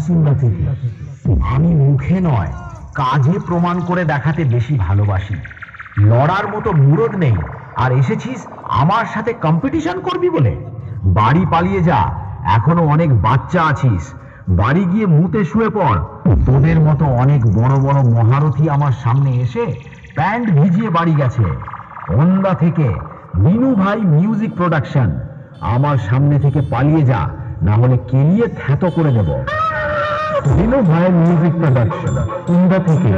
সিংহা থেকে। আমি মুখে নয় কাজে প্রমাণ করে দেখাতে বেশি ভালোবাসি। লড়ার মতো মুরদ নেই, আর এসেছিস আমার সাথে কম্পিটিশন করবি বলে? বাড়ি পালিয়ে যা, এখনো অনেক বাচ্চা আছিস। বাড়ি গিয়ে মুতে শুয়ে পড়। তোদের মতো অনেক বড় বড় মহারথী আমার সামনে এসে প্যান্ট ভিজিয়ে বাড়ি গেছে। ওন্দা থেকে মিনু ভাই মিউজিক প্রোডাকশন। আমার সামনে থেকে পালিয়ে যা, না হলে কেলিয়ে থ্যাতো করে দেব। মিনু ভাই মিউজিক প্রোডাকশন, ওন্দা থেকে।